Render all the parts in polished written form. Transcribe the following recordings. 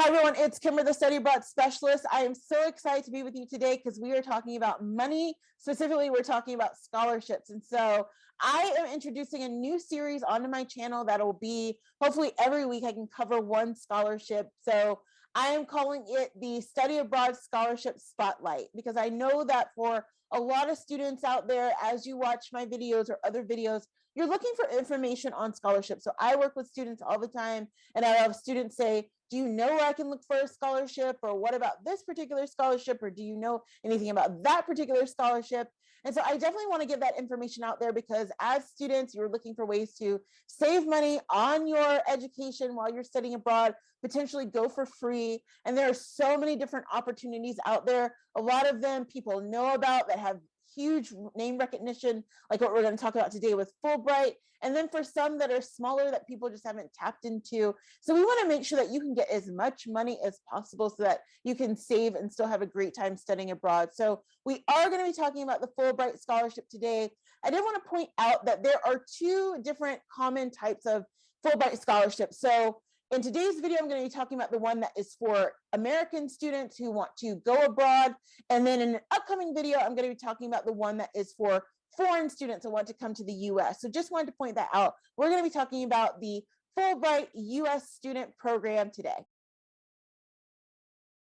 Hi everyone, it's Kimber, the Study Abroad Specialist. I am so excited to be with you today because we are talking about money. Specifically, we're talking about scholarships. And so I am introducing a new series onto my channel that will be, hopefully every week I can cover one scholarship. So I am calling it the Study Abroad Scholarship Spotlight, because I know that for a lot of students out there, as you watch my videos or other videos, you're looking for information on scholarships. So I work with students all the time, and I have students say, do you know where I can look for a scholarship? Or what about this particular scholarship? Or do you know anything about that particular scholarship? And so I definitely want to get that information out there, because as students, you're looking for ways to save money on your education while you're studying abroad, potentially go for free. And there are so many different opportunities out there. A lot of them people know about that have huge name recognition, like what we're going to talk about today with Fulbright. And then for some that are smaller that people just haven't tapped into. So we want to make sure that you can get as much money as possible so that you can save and still have a great time studying abroad. So we are going to be talking about the Fulbright scholarship today. I did want to point out that there are two different common types of Fulbright scholarships. So in today's video, I'm going to be talking about the one that is for American students who want to go abroad. And then in an upcoming video, I'm going to be talking about the one that is for foreign students who want to come to the U.S. So just wanted to point that out. We're going to be talking about the Fulbright U.S. student program today.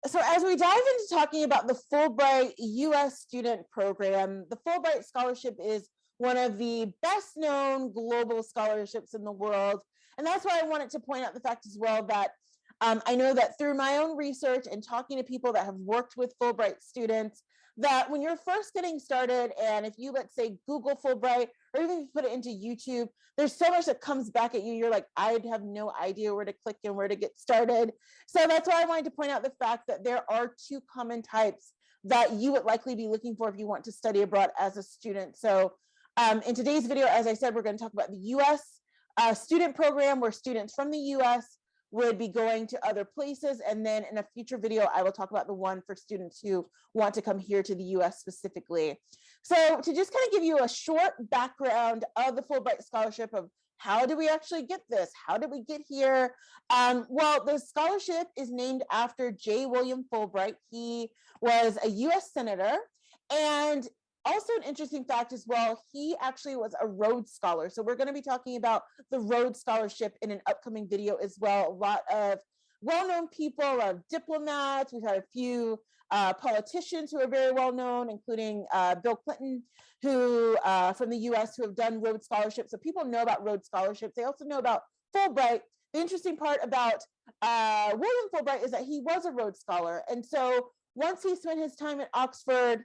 So as we dive into talking about the Fulbright U.S. student program, the Fulbright scholarship is one of the best known global scholarships in the world. And that's why I wanted to point out the fact as well that I know that through my own research and talking to people that have worked with Fulbright students, that when you're first getting started, and if you, let's say, Google Fulbright, or even if you put it into YouTube, there's so much that comes back at you. You're like, I have no idea where to click and where to get started. So that's why I wanted to point out the fact that there are two common types that you would likely be looking for if you want to study abroad as a student. So in today's video, as I said, we're going to talk about the U.S. Student program, where students from the U.S. would be going to other places. And then in a future video, I will talk about the one for students who want to come here to the U.S. specifically. So to just kind of give you a short background of the Fulbright scholarship, of how do we actually get this? How did we get here? Well, the scholarship is named after J. William Fulbright. He was a U.S. Senator, and also an interesting fact as well, he actually was a Rhodes Scholar. So we're going to be talking about the Rhodes Scholarship in an upcoming video as well. A lot of well-known people, diplomats. We've had a few politicians who are very well-known, including Bill Clinton, who from the U.S. who have done Rhodes Scholarships. So people know about Rhodes Scholarships. They also know about Fulbright. The interesting part about William Fulbright is that he was a Rhodes Scholar. And so once he spent his time at Oxford,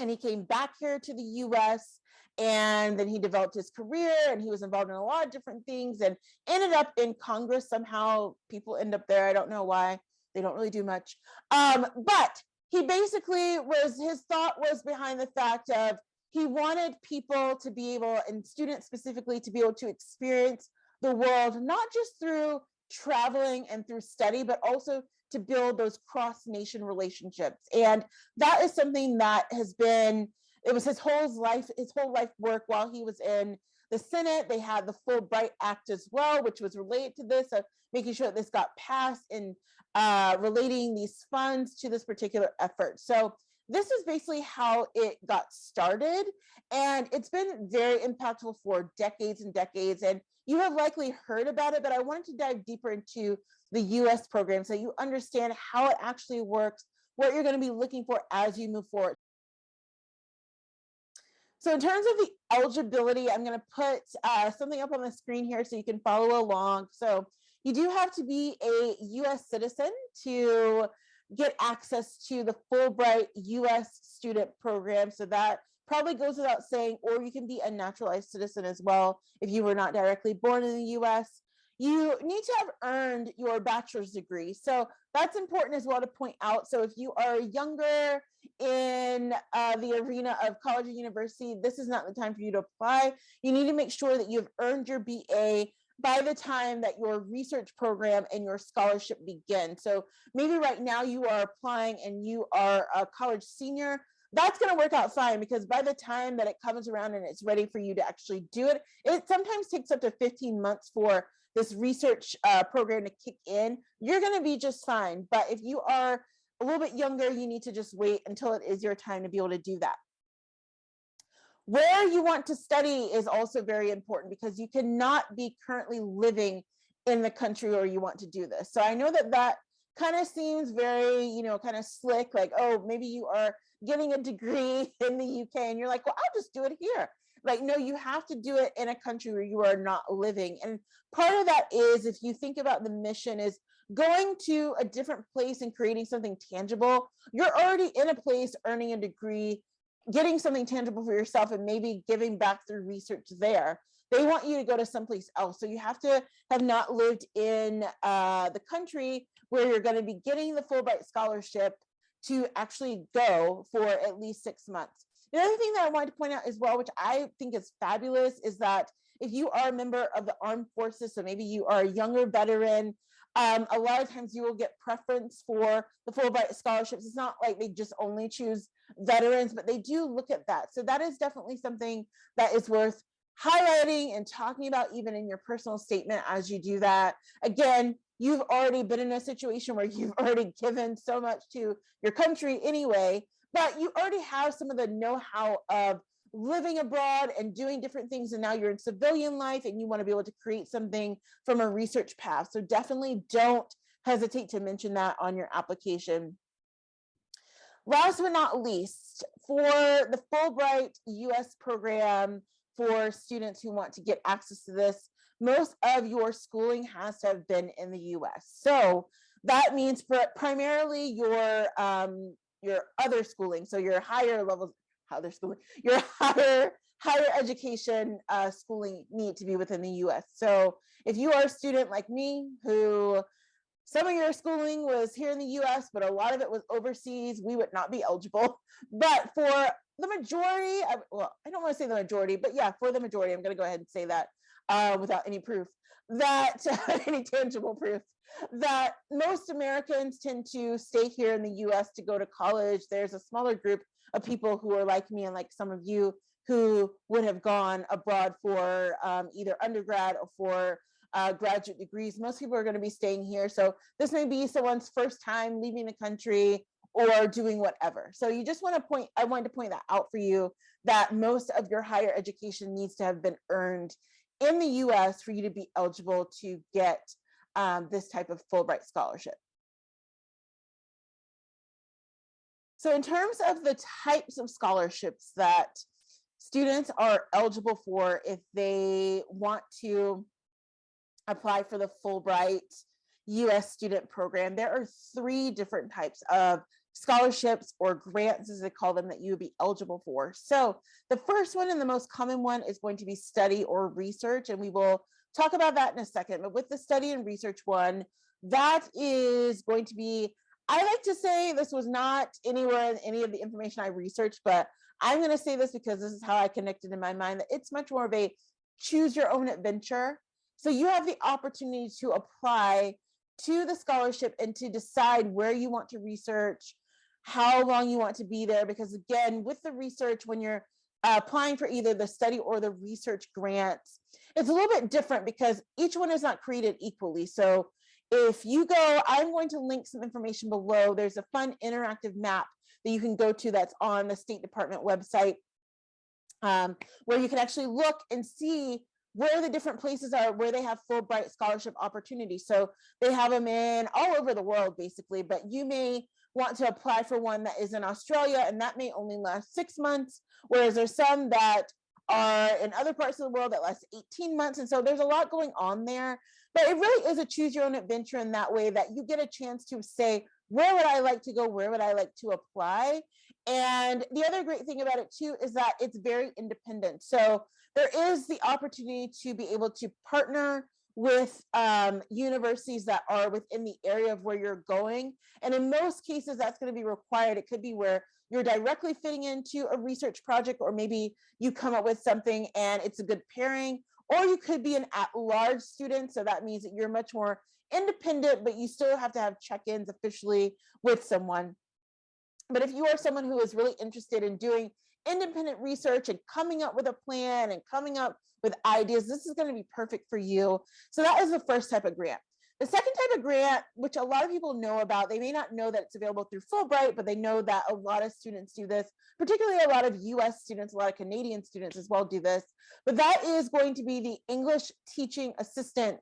and he came back here to the US, and then he developed his career, and he was involved in a lot of different things and ended up in Congress. Somehow people end up there. I don't know why. They don't really do much. But he basically his thought was behind the fact of he wanted people to be able, and students specifically, to be able to experience the world, not just through traveling and through study, but also to build those cross-nation relationships. And that is something that has been, it was his whole life work while he was in the Senate. They had the Fulbright Act as well, which was related to this, of making sure that this got passed and relating these funds to this particular effort. So this is basically how it got started, and it's been very impactful for decades and decades. And you have likely heard about it, but I wanted to dive deeper into the U.S. program so you understand how it actually works, what you're going to be looking for as you move forward. So in terms of the eligibility, I'm going to put something up on the screen here so you can follow along. So you do have to be a U.S. citizen to get access to the Fulbright U.S. student program. So that probably goes without saying, or you can be a naturalized citizen as well if you were not directly born in the U.S. You need to have earned your bachelor's degree. So that's important as well to point out. So if you are younger in the arena of college or university, this is not the time for you to apply. You need to make sure that you've earned your BA by the time that your research program and your scholarship begin. So maybe right now you are applying and you are a college senior. That's going to work out fine, because by the time that it comes around and it's ready for you to actually do it, it sometimes takes up to 15 months for this research program to kick in, you're going to be just fine. But if you are a little bit younger, you need to just wait until it is your time to be able to do that. Where you want to study is also very important, because you cannot be currently living in the country where you want to do this. So I know that that kind of seems very, kind of slick, like, oh, maybe you are getting a degree in the UK and you're like, well, I'll just do it here. Like, no, you have to do it in a country where you are not living. And part of that is, if you think about the mission, is going to a different place and creating something tangible. You're already in a place earning a degree, getting something tangible for yourself, and maybe giving back through research there. They want you to go to someplace else. So you have to have not lived in the country where you're going to be getting the Fulbright scholarship to actually go for at least 6 months. The other thing that I wanted to point out as well, which I think is fabulous, is that if you are a member of the armed forces, so maybe you are a younger veteran, a lot of times you will get preference for the Fulbright scholarships. It's not like they just only choose veterans, but they do look at that. So that is definitely something that is worth highlighting and talking about, even in your personal statement as you do that. Again, you've already been in a situation where you've already given so much to your country anyway, but you already have some of the know-how of living abroad and doing different things, and now you're in civilian life and you want to be able to create something from a research path. So definitely don't hesitate to mention that on your application. Last but not least, for the Fulbright U.S. program for students who want to get access to this, most of your schooling has to have been in the U.S. So that means primarily your other schooling, so your higher levels, your higher education schooling need to be within the U.S. So if you are a student like me, who some of your schooling was here in the US, but a lot of it was overseas, we would not be eligible. But for the majority, well, I don't want to say the majority, but yeah, for the majority, I'm going to go ahead and say that without any proof, that any tangible proof, that most Americans tend to stay here in the US to go to college. There's a smaller group of people who are like me and like some of you, who would have gone abroad for either undergrad or for graduate degrees. Most people are going to be staying here. So this may be someone's first time leaving the country or doing whatever. So you just want to I wanted to point that out for you, that most of your higher education needs to have been earned in the US for you to be eligible to get this type of Fulbright scholarship. So in terms of the types of scholarships that students are eligible for if they want to apply for the Fulbright U.S. student program, there are 3 different types of scholarships, or grants as they call them, that you would be eligible for. So the first one, and the most common one, is going to be study or research, and we will talk about that in a second. But with the study and research one, that is going to be, I like to say, this was not anywhere in any of the information I researched, but I'm going to say this because this is how I connected in my mind, that it's much more of a choose your own adventure. So you have the opportunity to apply to the scholarship and to decide where you want to research, how long you want to be there. Because again, with the research, when you're applying for either the study or the research grants, it's a little bit different because each one is not created equally. So if you go, I'm going to link some information below. There's a fun interactive map that you can go to that's on the State Department website, where you can actually look and see where the different places are where they have Fulbright scholarship opportunities. So they have them in all over the world, basically, but you may want to apply for one that is in Australia, and that may only last 6 months, whereas there's some that are in other parts of the world that last 18 months. And so there's a lot going on there, but it really is a choose your own adventure in that way, that you get a chance to say, where would I like to go? Where would I like to apply? And the other great thing about it too is that it's very independent. So there is the opportunity to be able to partner with universities that are within the area of where you're going. And in most cases, that's going to be required. It could be where you're directly fitting into a research project, or maybe you come up with something and it's a good pairing, or you could be an at-large student. So that means that you're much more independent, but you still have to have check-ins officially with someone. But if you are someone who is really interested in doing independent research and coming up with a plan and coming up with ideas, this is going to be perfect for you. So that is the first type of grant. The second type of grant, which a lot of people know about, they may not know that it's available through Fulbright, but they know that a lot of students do this, particularly a lot of US students, a lot of Canadian students as well do this. But that is going to be the English Teaching Assistant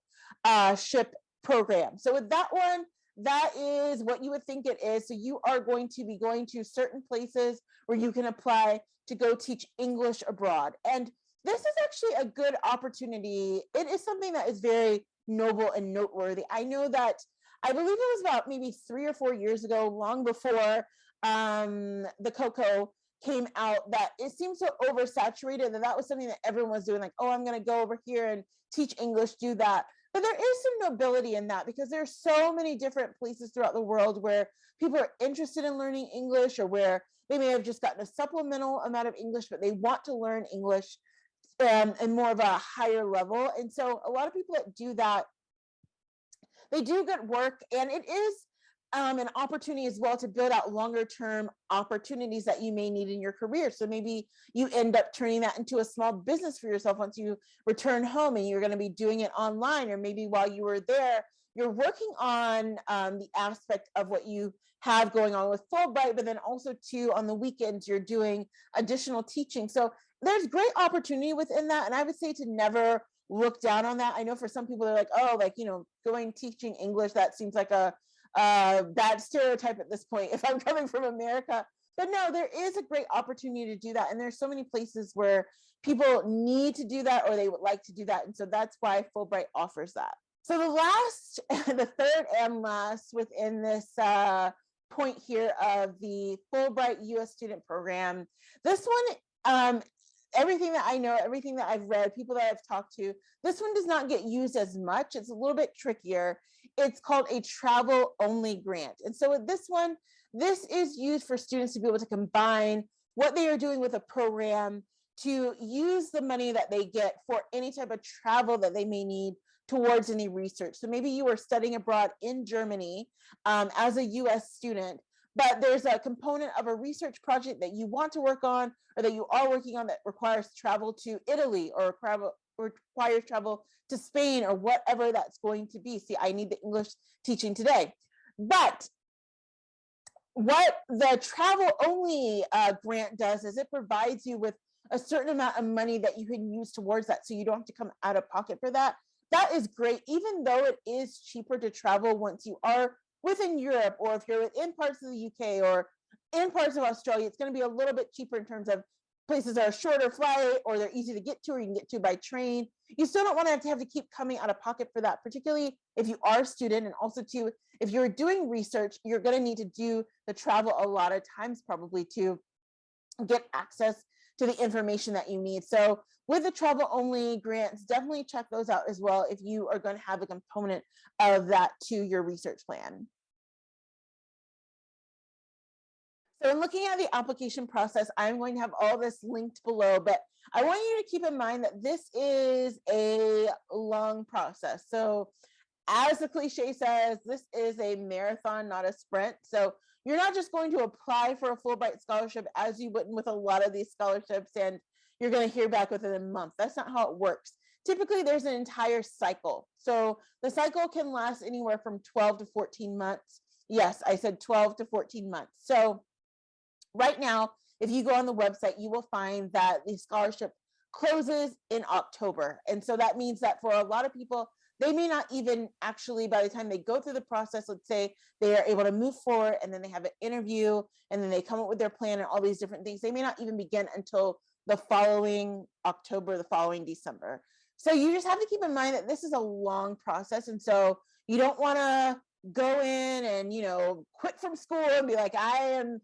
ship program. So with that one, that is what you would think it is. So you are going to be going to certain places where you can apply to go teach English abroad. And this is actually a good opportunity. It is something that is very noble and noteworthy. I know that I believe it was about maybe 3 or 4 years ago, long before the cocoa came out, that it seemed so oversaturated that was something that everyone was doing, like, oh, I'm going to go over here and teach English, do that. But there is some nobility in that, because there's so many different places throughout the world where people are interested in learning English, or where they may have just gotten a supplemental amount of English, but they want to learn English and more of a higher level. And so a lot of people that do that, they do good work, and it is an opportunity as well to build out longer term opportunities that you may need in your career. So maybe you end up turning that into a small business for yourself once you return home, and you're going to be doing it online, or maybe while you were there, you're working on the aspect of what you have going on with Fulbright, but then also too on the weekends, you're doing additional teaching. So there's great opportunity within that. And I would say to never look down on that. I know for some people, they're like, oh, like, going teaching English, that seems like a bad stereotype at this point if I'm coming from America. But no, there is a great opportunity to do that. And there's so many places where people need to do that, or they would like to do that. And so that's why Fulbright offers that. So the third and last within this point here of the Fulbright U.S. student program, this one, everything that I know, everything that I've read, people that I've talked to, this one does not get used as much. It's a little bit trickier. It's called a travel only grant. And so with this one, this is used for students to be able to combine what they are doing with a program to use the money that they get for any type of travel that they may need towards any research. So maybe you are studying abroad in Germany as a US student, but there's a component of a research project that you want to work on, or that you are working on, that requires travel to Italy, or requires travel to Spain, or whatever that's going to be. See, I need the English teaching today. But what the travel only grant does is it provides you with a certain amount of money that you can use towards that, so you don't have to come out of pocket for that. That is great, even though it is cheaper to travel once you are within Europe, or if you're within parts of the UK or in parts of Australia, it's going to be a little bit cheaper in terms of places that are shorter flight, or they're easy to get to, or you can get to by train. You still don't want to have to keep coming out of pocket for that, particularly if you are a student. And also too, if you're doing research, you're going to need to do the travel a lot of times, probably to get access to the information that you need. So with the travel only grants, definitely check those out as well if you are going to have a component of that to your research plan. So in looking at the application process, I'm going to have all this linked below, but I want you to keep in mind that this is a long process. So as the cliche says, this is a marathon, not a sprint. So you're not just going to apply for a Fulbright scholarship as you wouldn't with a lot of these scholarships, and you're going to hear back within a month. That's not how it works. Typically, there's an entire cycle. So the cycle can last anywhere from 12 to 14 months. Yes, I said 12 to 14 months. So right now, if you go on the website, you will find that the scholarship closes in October. And so that means that for a lot of people, they may not even actually, by the time they go through the process, let's say they are able to move forward, and then they have an interview, and then they come up with their plan and all these different things, they may not even begin until the following October, the following December. So you just have to keep in mind that this is a long process. And so you don't want to go in and, quit from school and be like, I am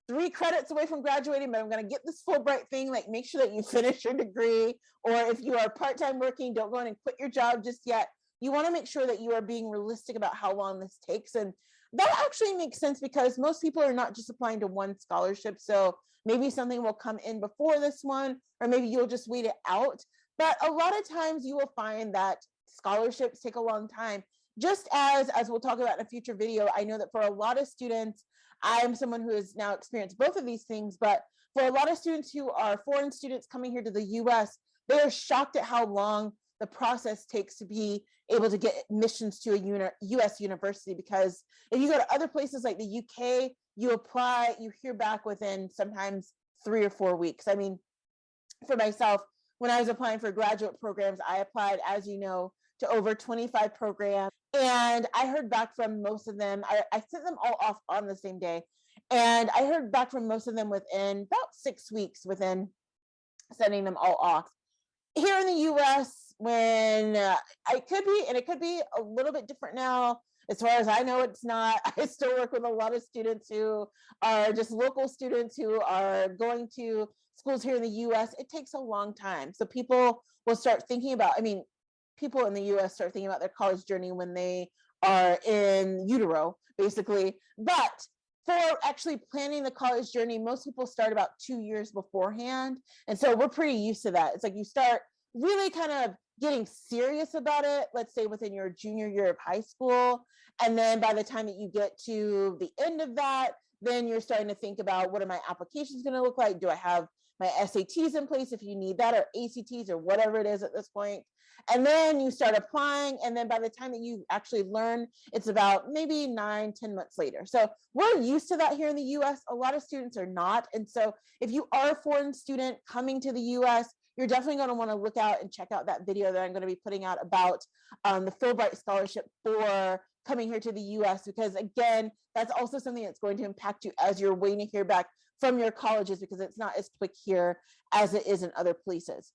3 credits away from graduating, but I'm going to get this Fulbright thing. Like, make sure that you finish your degree. Or if you are part-time working, don't go in and quit your job just yet. You want to make sure that you are being realistic about how long this takes. And that actually makes sense, because most people are not just applying to one scholarship. So maybe something will come in before this one, or maybe you'll just wait it out. But a lot of times you will find that scholarships take a long time. just as we'll talk about in a future video, I know that for a lot of students, I'm someone who has now experienced both of these things, but for a lot of students who are foreign students coming here to the US, they are shocked at how long the process takes to be able to get admissions to a US university. Because if you go to other places like the UK, you apply, you hear back within sometimes 3 or 4 weeks. I mean, for myself, when I was applying for graduate programs, I applied, as you know, to over 25 programs. And I heard back from most of them. I sent them all off on the same day. And I heard back from most of them within about 6 weeks within sending them all off. Here in the US, when it could be a little bit different now. As far as I know, it's not. I still work with a lot of students who are just local students who are going to schools here in the US. It takes a long time. So people will start thinking about, I mean, people in the US start thinking about their college journey when they are in utero, basically. But for actually planning the college journey, most people start about 2 years beforehand. And so we're pretty used to that. It's like you start really kind of getting serious about it, let's say within your junior year of high school. And then by the time that you get to the end of that, then you're starting to think about, what are my applications going to look like? Do I have my SATs in place if you need that, or ACTs, or whatever it is at this point? And then you start applying. And then by the time that you actually learn, it's about maybe 9-10 months later. So we're used to that here in the US. A lot of students are not. And so if you are a foreign student coming to the US, you're definitely going to want to look out and check out that video that I'm going to be putting out about the Fulbright scholarship for coming here to the US, because again, that's also something that's going to impact you as you're waiting to hear back from your colleges, because it's not as quick here as it is in other places.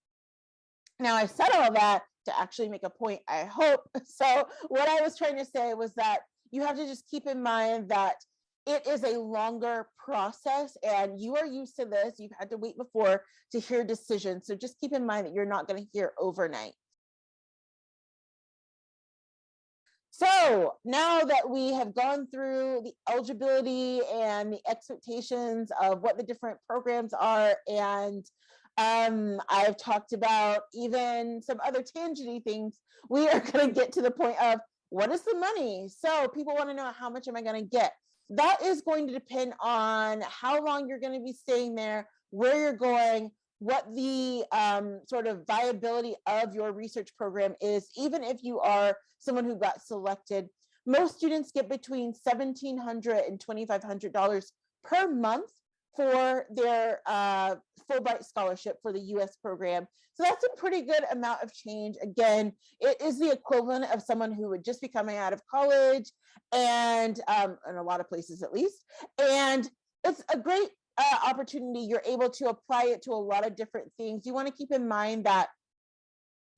Now, I said all that to actually make a point, I hope. So what I was trying to say was that you have to just keep in mind that it is a longer process, and you are used to this. You've had to wait before to hear decisions. So just keep in mind that you're not going to hear overnight. So now that we have gone through the eligibility and the expectations of what the different programs are, and I've talked about even some other tangenty things, we are going to get to the point of, what is the money? So people want to know, how much am I going to get? That is going to depend on how long you're going to be staying there, where you're going, what the sort of viability of your research program is. Even if you are someone who got selected, most students get between $1,700 and $2,500 per month for their Fulbright scholarship for the US program. So that's a pretty good amount of change. Again, it is the equivalent of someone who would just be coming out of college, and in a lot of places at least. And it's a great opportunity. You're able to apply it to a lot of different things. You want to keep in mind that,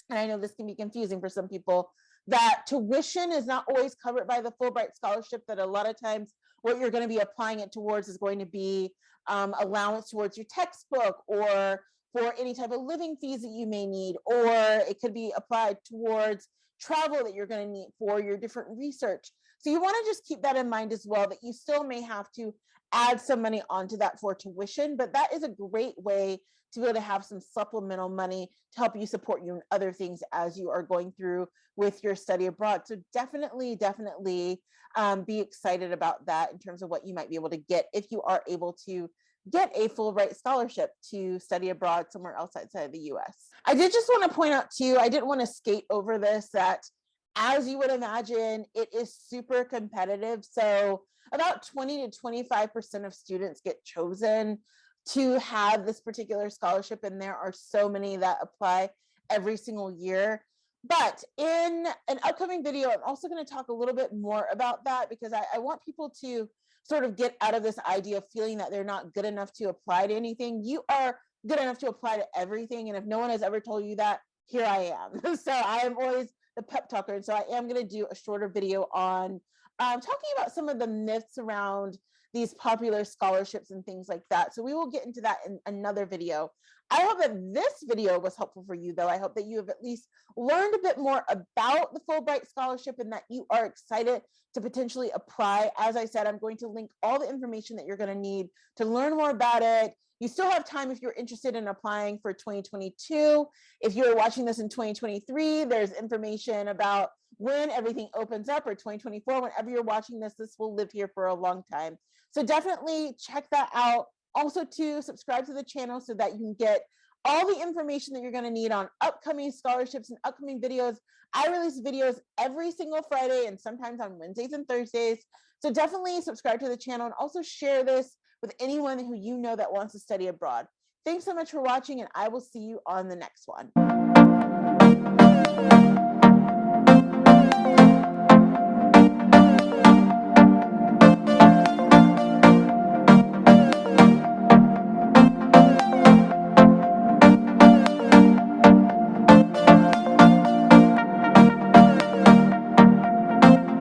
and I know this can be confusing for some people, that tuition is not always covered by the Fulbright scholarship, that a lot of times what you're going to be applying it towards is going to be allowance towards your textbook, or for any type of living fees that you may need, or it could be applied towards travel that you're going to need for your different research. So you want to just keep that in mind as well, that you still may have to add some money onto that for tuition, but that is a great way to be able to have some supplemental money to help you support you in other things as you are going through with your study abroad. So definitely be excited about that in terms of what you might be able to get if you are able to get a Fulbright scholarship to study abroad somewhere else outside of the US. I did just want to point out too, I didn't want to skate over this, that as you would imagine, it is super competitive. So about 20 to 25% of students get chosen to have this particular scholarship, and there are so many that apply every single year. But in an upcoming video, I'm also going to talk a little bit more about that, because I want people to sort of get out of this idea of feeling that they're not good enough to apply to anything. You are good enough to apply to everything. And if no one has ever told you that, here I am. So I am always the pep talker. And so I am going to do a shorter video on talking about some of the myths around these popular scholarships and things like that. So we will get into that in another video. I hope that this video was helpful for you, though. I hope that you have at least learned a bit more about the Fulbright scholarship, and that you are excited to potentially apply. As I said, I'm going to link all the information that you're going to need to learn more about it. You still have time if you're interested in applying for 2022. If you're watching this in 2023, there's information about when everything opens up, or 2024, whenever you're watching this, this will live here for a long time. So definitely check that out. Also to subscribe to the channel so that you can get all the information that you're going to need on upcoming scholarships and upcoming videos. I release videos every single Friday and sometimes on Wednesdays and Thursdays. So definitely subscribe to the channel and also share this with anyone who you know that wants to study abroad. Thanks so much for watching, and I will see you on the next one.